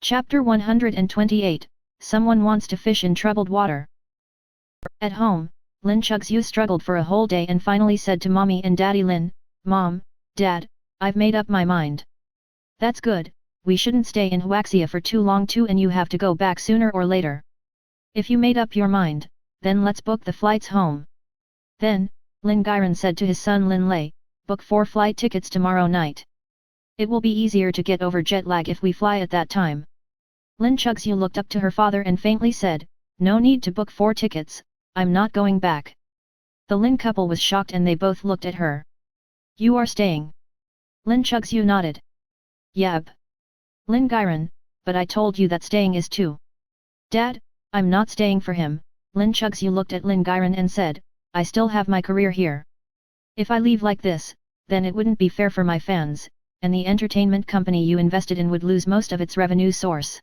Chapter 128, Someone Wants to Fish in Troubled Water. At home, Lin Chuxu struggled for a whole day and finally said to Mommy and Daddy Lin, "Mom, Dad, I've made up my mind. That's good, we shouldn't stay in Huaxia for too long too and you have to go back sooner or later. If you made up your mind, then let's book the flights home." Then, Lin Gairan said to his son Lin Lei, "Book 4 flight tickets tomorrow night. It will be easier to get over jet lag if we fly at that time." Lin Chuxu looked up to her father and faintly said, "No need to book 4 tickets, I'm not going back." The Lin couple was shocked and they both looked at her. "You are staying?" Lin Chuxu nodded. "Yep. Lin Gairan, but I told you that staying is too." "Dad, I'm not staying for him." Lin Chuxu looked at Lin Gairan and said, "I still have my career here. If I leave like this, then it wouldn't be fair for my fans, and the entertainment company you invested in would lose most of its revenue source.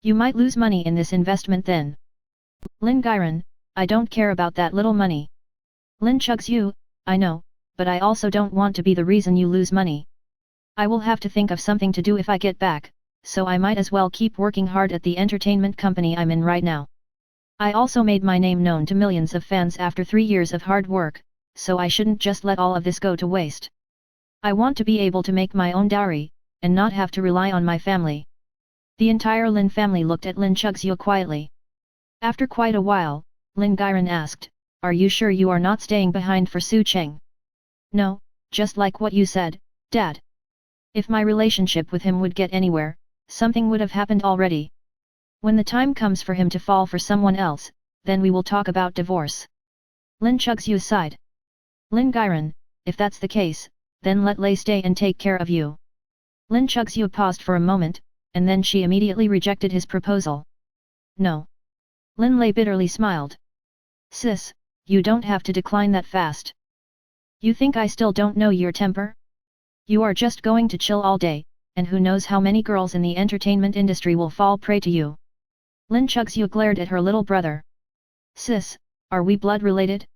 You might lose money in this investment then." "Lin Gairan, I don't care about that little money." "Lin Chuxu, I know, but I also don't want to be the reason you lose money. I will have to think of something to do if I get back, so I might as well keep working hard at the entertainment company I'm in right now. I also made my name known to millions of fans after 3 years of hard work, so I shouldn't just let all of this go to waste. I want to be able to make my own dowry, and not have to rely on my family." The entire Lin family looked at Lin Chuxu quietly. After quite a while, Lin Gairan asked, "Are you sure you are not staying behind for Su Cheng?" "No, just like what you said, Dad. If my relationship with him would get anywhere, something would have happened already. When the time comes for him to fall for someone else, then we will talk about divorce." Lin Chuxu sighed. "Lin Gairan, if that's the case, then let Lei stay and take care of you." Lin Chuxu paused for a moment, and then she immediately rejected his proposal. "No." Lin Lei bitterly smiled. "Sis, you don't have to decline that fast. You think I still don't know your temper? You are just going to chill all day, and who knows how many girls in the entertainment industry will fall prey to you." Lin Chuxu glared at her little brother. "Sis, are we blood related?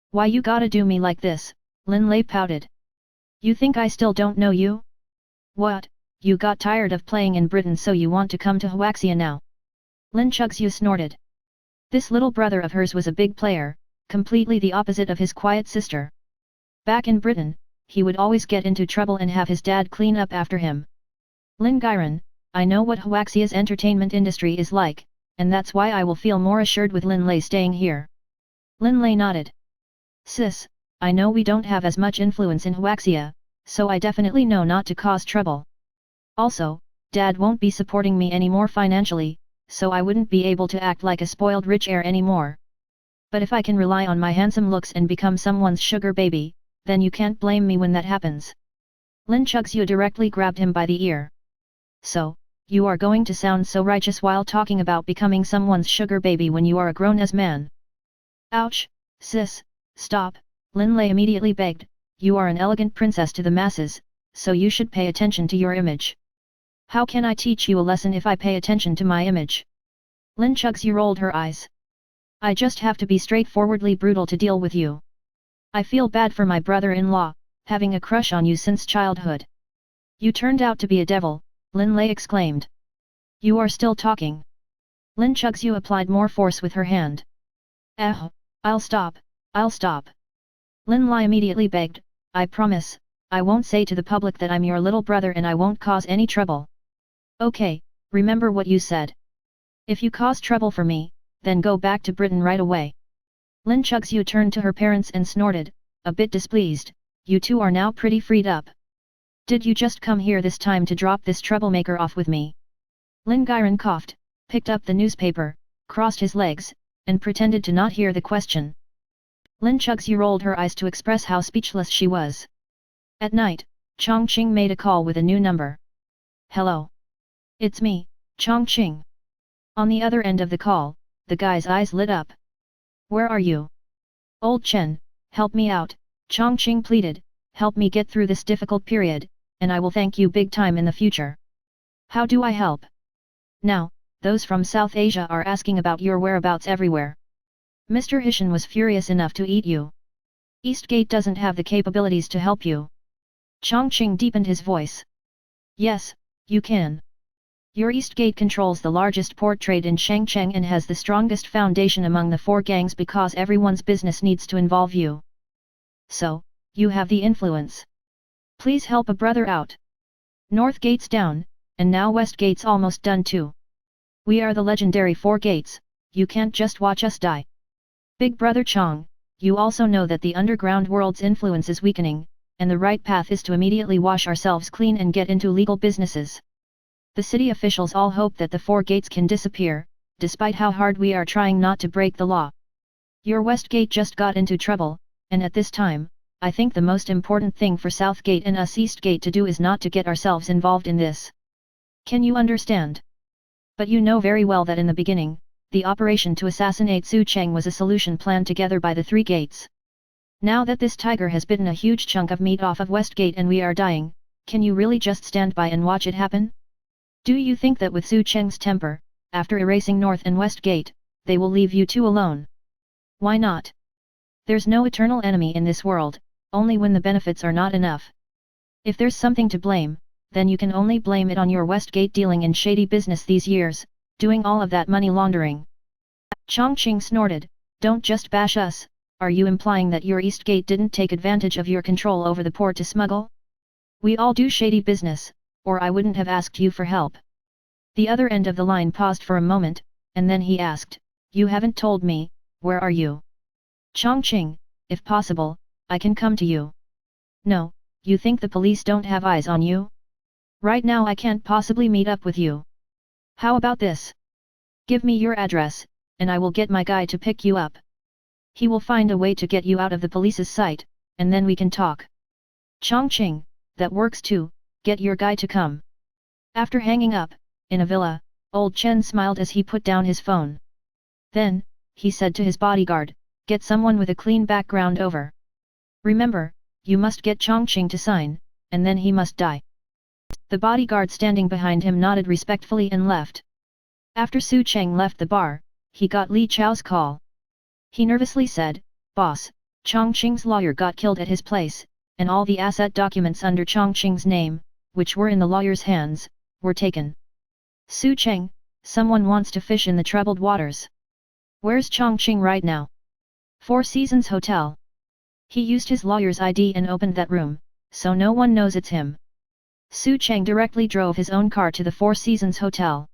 Why you gotta do me like this?" Lin Lei pouted. "You think I still don't know you? What, you got tired of playing in Britain so you want to come to Huaxia now?" Lin Chuxu snorted. This little brother of hers was a big player, completely the opposite of his quiet sister. Back in Britain, he would always get into trouble and have his dad clean up after him. "Lin Gairan, I know what Huaxia's entertainment industry is like, and that's why I will feel more assured with Lin Lei staying here." Lin Lei nodded. "Sis, I know we don't have as much influence in Huaxia, so I definitely know not to cause trouble. Also, Dad won't be supporting me anymore financially, so I wouldn't be able to act like a spoiled rich heir anymore. But if I can rely on my handsome looks and become someone's sugar baby, then you can't blame me when that happens." Lin Chuxu directly grabbed him by the ear. "So, you are going to sound so righteous while talking about becoming someone's sugar baby when you are a grown-ass man?" "Ouch, sis, stop," Lin Lei immediately begged, "you are an elegant princess to the masses, so you should pay attention to your image. How can I teach you a lesson if I pay attention to my image?" Lin Chuxu rolled her eyes. "I just have to be straightforwardly brutal to deal with you. I feel bad for my brother-in-law, having a crush on you since childhood." "You turned out to be a devil," Lin Lei exclaimed. "You are still talking." Lin Chuxu applied more force with her hand. I'll stop, I'll stop." Lin Lei immediately begged, "I promise, I won't say to the public that I'm your little brother and I won't cause any trouble. Okay, remember what you said. If you cause trouble for me, then go back to Britain right away." Lin Chuxu turned to her parents and snorted, a bit displeased, "You two are now pretty freed up. Did you just come here this time to drop this troublemaker off with me?" Lin Gairan coughed, picked up the newspaper, crossed his legs, and pretended to not hear the question. Lin Chuxu rolled her eyes to express how speechless she was. At night, Chongqing made a call with a new number. "Hello. It's me, Chongqing." On the other end of the call, the guy's eyes lit up. "Where are you?" "Old Chen, help me out," Chongqing pleaded, "help me get through this difficult period, and I will thank you big time in the future." "How do I help?" "Now, those from South Asia are asking about your whereabouts everywhere. Mr. Hishan was furious enough to eat you. Eastgate doesn't have the capabilities to help you." Chongqing deepened his voice. "Yes, you can. Your East Gate controls the largest port trade in Shangcheng and has the strongest foundation among the 4 gangs because everyone's business needs to involve you. So, you have the influence. Please help a brother out. North Gate's down, and now West Gate's almost done too. We are the legendary 4 gates, you can't just watch us die. Big brother Chong, you also know that the underground world's influence is weakening, and the right path is to immediately wash ourselves clean and get into legal businesses. The city officials all hope that the 4 gates can disappear, despite how hard we are trying not to break the law. Your West Gate just got into trouble, and at this time, I think the most important thing for South Gate and us East Gate to do is not to get ourselves involved in this. Can you understand? But you know very well that in the beginning, the operation to assassinate Su Cheng was a solution planned together by the 3 gates. Now that this tiger has bitten a huge chunk of meat off of West Gate and we are dying, can you really just stand by and watch it happen? Do you think that with Su Cheng's temper, after erasing North and West Gate, they will leave you 2 alone? Why not? There's no eternal enemy in this world, only when the benefits are not enough. If there's something to blame, then you can only blame it on your West Gate dealing in shady business these years, doing all of that money laundering. Chongqing snorted, don't just bash us, are you implying that your East Gate didn't take advantage of your control over the port to smuggle? We all do shady business, or I wouldn't have asked you for help. The other end of the line paused for a moment, and then he asked, you haven't told me, where are you? Chongqing, if possible, I can come to you. No, you think the police don't have eyes on you? Right now I can't possibly meet up with you. How about this? Give me your address, and I will get my guy to pick you up. He will find a way to get you out of the police's sight, and then we can talk. Chongqing, that works too, get your guy to come. After hanging up, in a villa, old Chen smiled as he put down his phone. Then, he said to his bodyguard, get someone with a clean background over. Remember, you must get Chongqing to sign, and then he must die. The bodyguard standing behind him nodded respectfully and left. After Su Cheng left the bar, he got Li Chao's call. He nervously said, Boss, Chongqing's lawyer got killed at his place, and all the asset documents under Chongqing's name, which were in the lawyer's hands, were taken. Su Cheng, someone wants to fish in the troubled waters. Where's Chongqing right now? 4 Seasons Hotel. He used his lawyer's ID and opened that room, so no one knows it's him. Su Cheng directly drove his own car to the 4 Seasons Hotel.